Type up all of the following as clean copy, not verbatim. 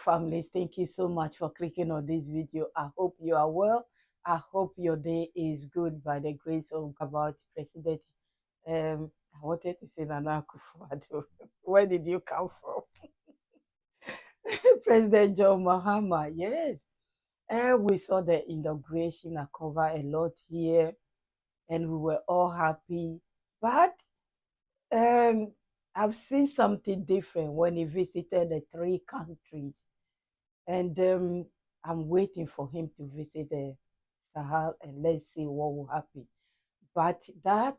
families, thank you so much for clicking on this video. I hope you are well. I hope your day is good by the grace of about President. I wanted to say Nana Akufo-Addo. Where did you come from? President John MAHAMA, yes. We saw the inauguration. I covered a lot here, and we were all happy. But I've seen something different when he visited the 3 countries. And I'm waiting for him to visit the Sahel, and let's see what will happen. But that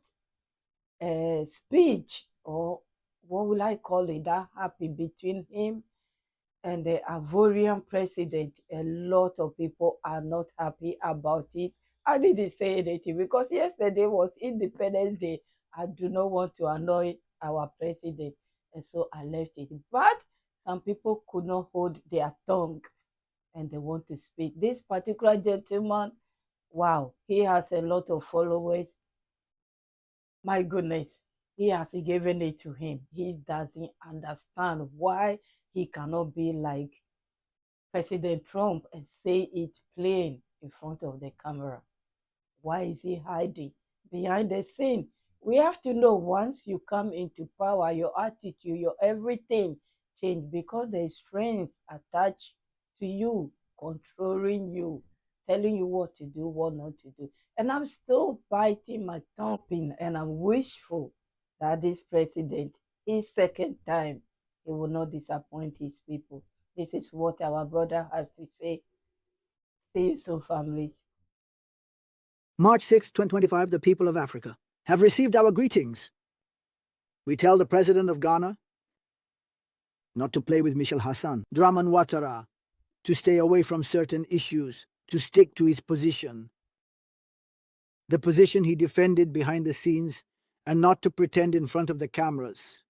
speech, or what will I call it, that happened between him and the Ivorian president, a lot of people are not happy about it. I didn't say anything because yesterday was Independence Day. I do not want to annoy our president, and so I left it. But some people could not hold their tongue, and they want to speak. This particular gentleman, wow, he has a lot of followers. My goodness, he has given it to him. He doesn't understand why he cannot be like President Trump and say it plain in front of the camera. Why is he hiding behind the scene? We have to know, once you come into power, your attitude, your everything change, because there is strings attached to you, controlling you, telling you what to do, what not to do. And I'm still biting my tongue, and I'm wishful that this president, his second time, he will not disappoint his people. This is what our brother has to say. See you soon, families. March 6, 2025, the people of Africa have received our greetings. We tell the President of Ghana not to play with Michel Hassan, Dramane Ouattara, to stay away from certain issues, to stick to his position, the position he defended behind the scenes, and not to pretend in front of the cameras.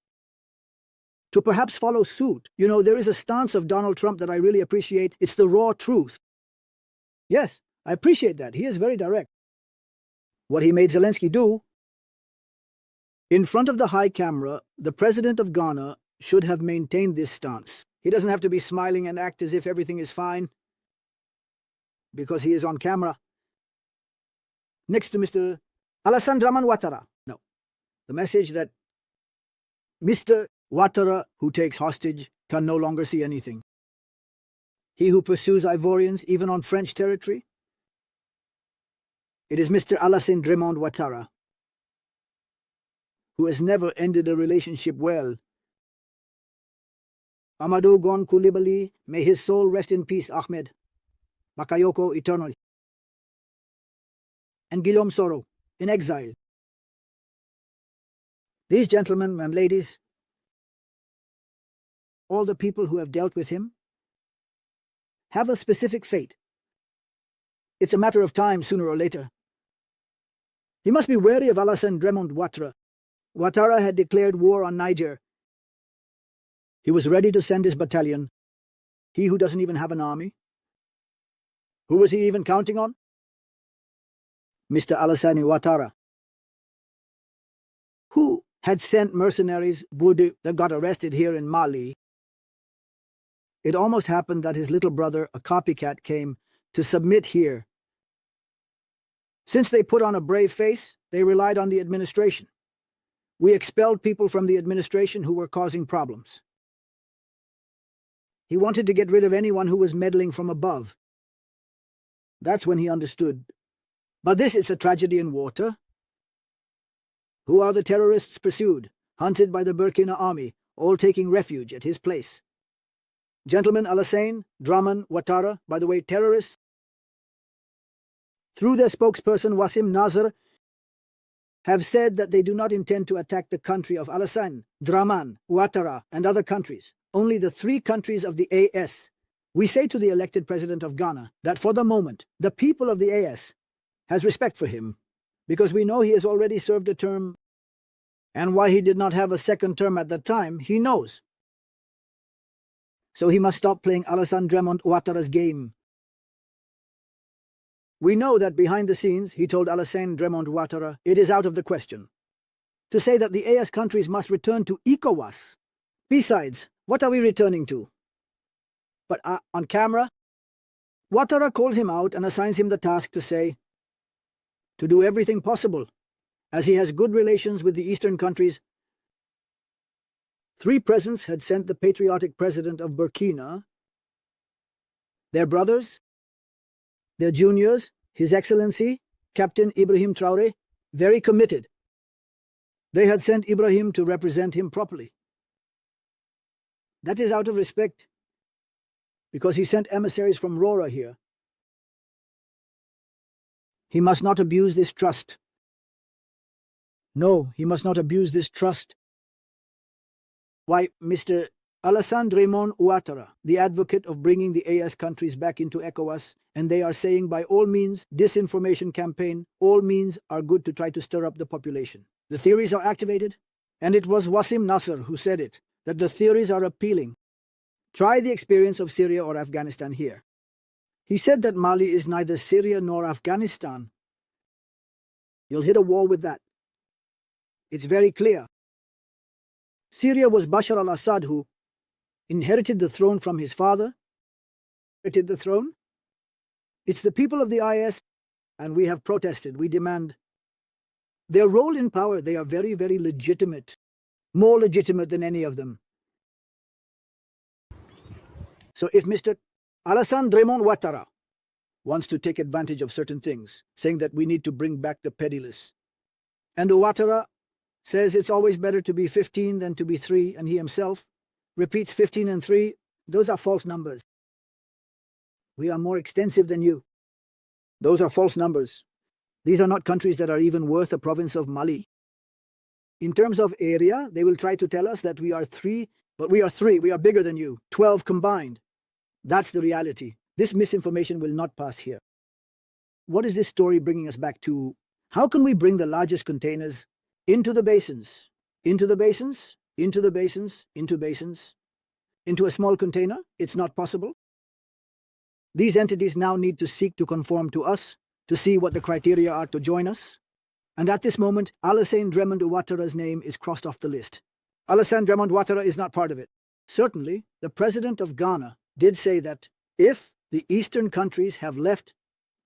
To perhaps follow suit. You know, there is a stance of Donald Trump that I really appreciate. It's the raw truth. Yes, I appreciate that. He is very direct. What he made Zelensky do, in front of the high camera, the president of Ghana should have maintained this stance. He doesn't have to be smiling and act as if everything is fine because he is on camera next to Mr. Allassane Ouottara. No. The message that Mr. Ouattara, who takes hostage, can no longer see anything. He who pursues Ivorians, even on French territory, it is Mr. Allassane Ouottara, who has never ended a relationship well. Amadou Gon Coulibaly, may his soul rest in peace, Ahmed. Bakayoko eternal. And Guillaume Soro, in exile. These gentlemen and ladies, all the people who have dealt with him, have a specific fate. It's a matter of time, sooner or later. He must be wary of Allassane Ouottara. Ouattara had declared war on Niger. He was ready to send his battalion. He who doesn't even have an army. Who was he even counting on? Mr. Allassane Ouottara, who had sent mercenaries that got arrested here in Mali. It almost happened that his little brother, a copycat, came to submit here. Since they put on a brave face, they relied on the administration. We expelled people from the administration who were causing problems. He wanted to get rid of anyone who was meddling from above. That's when he understood. But this is a tragedy in water. Who are the terrorists pursued, hunted by the Burkina army, all taking refuge at his place? Gentlemen Allassane, Dramane Ouottara, by the way, terrorists, through their spokesperson Wassim Nasr, have said that they do not intend to attack the country of Allassane, Dramane, Ouattara, and other countries, only the 3 countries of the AS. We say to the elected president of Ghana that for the moment, the people of the AS has respect for him, because we know he has already served a term, and why he did not have a second term at that time, he knows. So he must stop playing Allassane Ouottara's game. We know that behind the scenes, he told Allassane Ouottara, it is out of the question to say that the AS countries must return to Ecowas. Besides, what are we returning to? But on camera, Ouattara calls him out and assigns him the task to do everything possible, as he has good relations with the eastern countries. 3 presidents had sent the patriotic president of Burkina, their brothers, their juniors, His Excellency, Captain Ibrahim Traoré, very committed. They had sent Ibrahim to represent him properly. That is out of respect, because he sent emissaries from Rora here. He must not abuse this trust. No, he must not abuse this trust. Why, Mr. Allassane Ouottara, the advocate of bringing the AS countries back into ECOWAS, and they are saying by all means, disinformation campaign, all means are good to try to stir up the population. The theories are activated, and it was Wassim Nasser who said it, that the theories are appealing. Try the experience of Syria or Afghanistan here. He said that Mali is neither Syria nor Afghanistan. You'll hit a wall with that. It's very clear. Syria was Bashar al-Assad who inherited the throne from his father. Inherited the throne. It's the people of the IS, and we have protested. We demand their role in power. They are very, very legitimate, more legitimate than any of them. So if Mr. Allassane Ouottara wants to take advantage of certain things, saying that we need to bring back the peddiless, and Ouattara says it's always better to be 15 than to be 3, and he himself repeats 15 and 3, those are false numbers. We are more extensive than you. Those are false numbers. These are not countries that are even worth a province of Mali. In terms of area, they will try to tell us that we are 3, but we are 3, we are bigger than you, 12 combined. That's the reality. This misinformation will not pass here. What is this story bringing us back to? How can we bring the largest containers into the basins, into the basins, into the basins, into basins, into a small container? It's not possible. These entities now need to seek to conform to us, to see what the criteria are to join us. And at this moment, Allassane Ouottara's name is crossed off the list. Allassane Ouottara is not part of it. Certainly, the president of Ghana did say that if the eastern countries have left,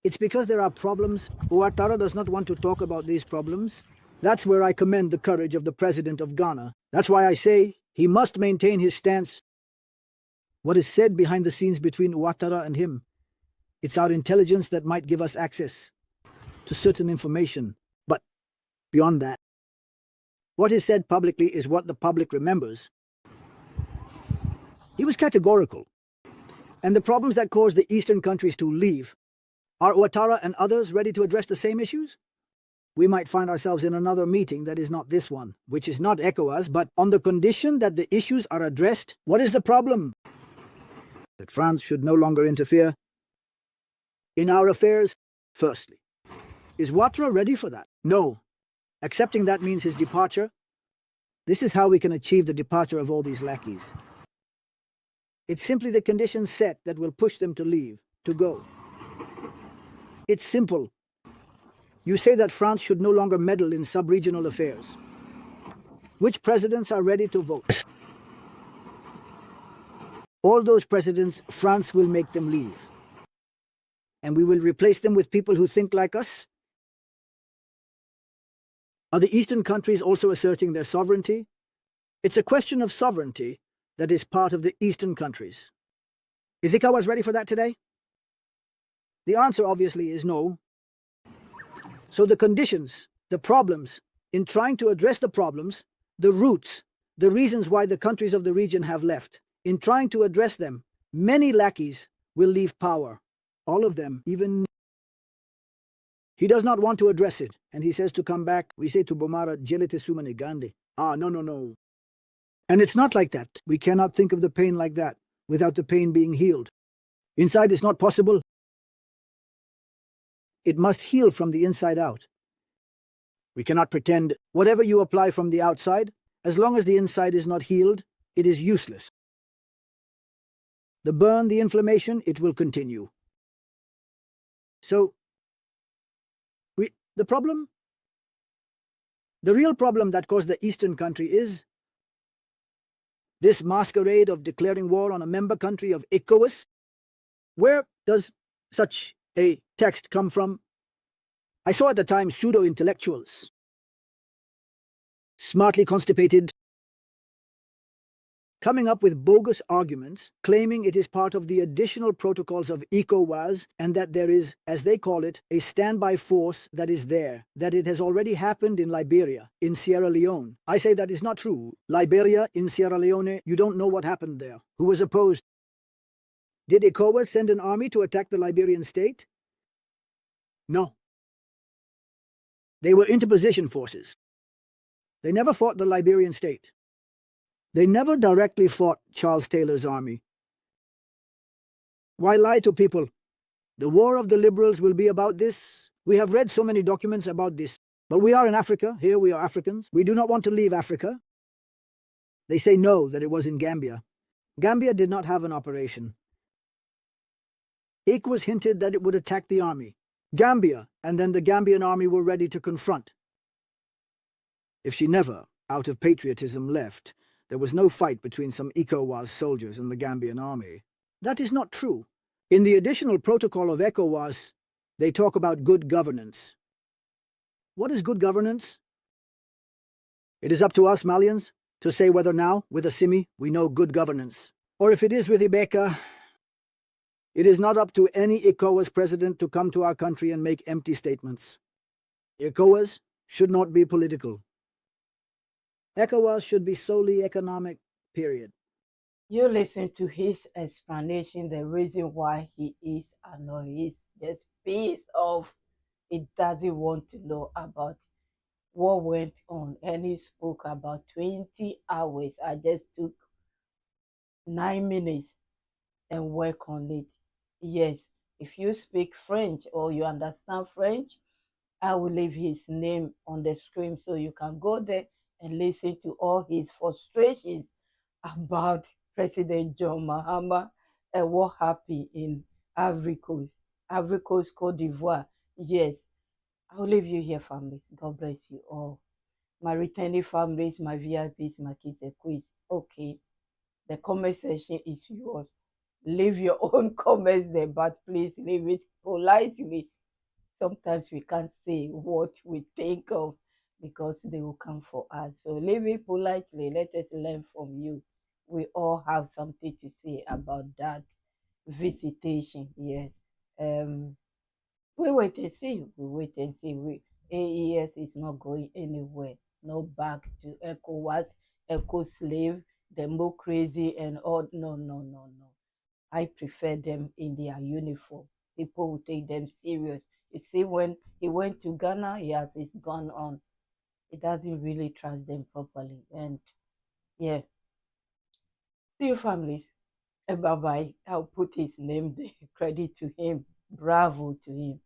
it's because there are problems. Ouattara does not want to talk about these problems. That's where I commend the courage of the president of Ghana. That's why I say he must maintain his stance. What is said behind the scenes between Ouattara and him, it's our intelligence that might give us access to certain information. But beyond that, what is said publicly is what the public remembers. He was categorical. And the problems that caused the eastern countries to leave, are Ouattara and others ready to address the same issues? We might find ourselves in another meeting that is not this one, which is not ECOWAS, but on the condition that the issues are addressed. What is the problem? That France should no longer interfere in our affairs? Firstly, is Ouattara ready for that? No. Accepting that means his departure. This is how we can achieve the departure of all these lackeys. It's simply the conditions set that will push them to leave, to go. It's simple. You say that France should no longer meddle in sub-regional affairs. Which presidents are ready to vote? All those presidents, France will make them leave. And we will replace them with people who think like us? Are the eastern countries also asserting their sovereignty? It's a question of sovereignty that is part of the eastern countries. Is ECOWAS ready for that today? The answer obviously is no. So the conditions, the problems, in trying to address the problems, the roots, the reasons why the countries of the region have left, in trying to address them, many lackeys will leave power. All of them, even. He does not want to address it, and he says to come back. We say to Bomara, Jelete Sumane Gandhi. No. And it's not like that. We cannot think of the pain like that, without the pain being healed. Inside it's not possible. It must heal from the inside out. We cannot pretend whatever you apply from the outside, as long as the inside is not healed, it is useless. The burn, the inflammation, it will continue. So, the real problem that caused the eastern country is This masquerade of declaring war on a member country of Ecowas? Where does such a text come from? I saw at the time pseudo-intellectuals, smartly constipated, coming up with bogus arguments, claiming it is part of the additional protocols of Ecowas and that there is, as they call it, a standby force that is there, that it has already happened in Liberia, in Sierra Leone. I say that is not true. Liberia, in Sierra Leone, you don't know what happened there. Who was opposed? Did Ecowas send an army to attack the Liberian state? No. They were interposition forces. They never fought the Liberian state. They never directly fought Charles Taylor's army. Why lie to people? The war of the liberals will be about this. We have read so many documents about this. But we are in Africa. Here we are Africans. We do not want to leave Africa. They say no, that it was in Gambia. Gambia did not have an operation. Ecowas hinted that it would attack the army. Gambia, and then the Gambian army were ready to confront. If she never, out of patriotism, left, there was no fight between some Ecowas soldiers and the Gambian army. That is not true. In the additional protocol of Ecowas, they talk about good governance. What is good governance? It is up to us, Malians, to say whether now, with Assimi, we know good governance. Or if it is with Ibeka, it is not up to any Ecowas president to come to our country and make empty statements. Ecowas should not be political. Ecowas should be solely economic, period. You listen to his explanation, the reason why he is annoyed. He's just pissed off. He doesn't want to know about what went on. And he spoke about 20 hours. I just took 9 minutes and work on it. Yes, if you speak French or you understand French, I will leave his name on the screen so you can go there and listen to all his frustrations about President John MAHAMA and what happened in Ivory Coast, Cote d'Ivoire. Yes, I'll leave you here, families. God bless you all. My returning families, my VIPs, my kids and quiz. Okay, the comment section is yours. Leave your own comments there, but please leave it politely. Sometimes we can't say what we think of because they will come for us. So leave it politely. Let us learn from you. We all have something to say about that visitation. Yes. We wait and see. We wait and see. AES is not going anywhere. No back to ECOWAS, eco slave, democracy, and all. No, no, no, no. I prefer them in their uniform. People will take them serious. You see, when he went to Ghana, he has his gun on. He doesn't really trust them properly. And yeah, see you, families. Bye bye. I'll put his name there. Credit to him. Bravo to him.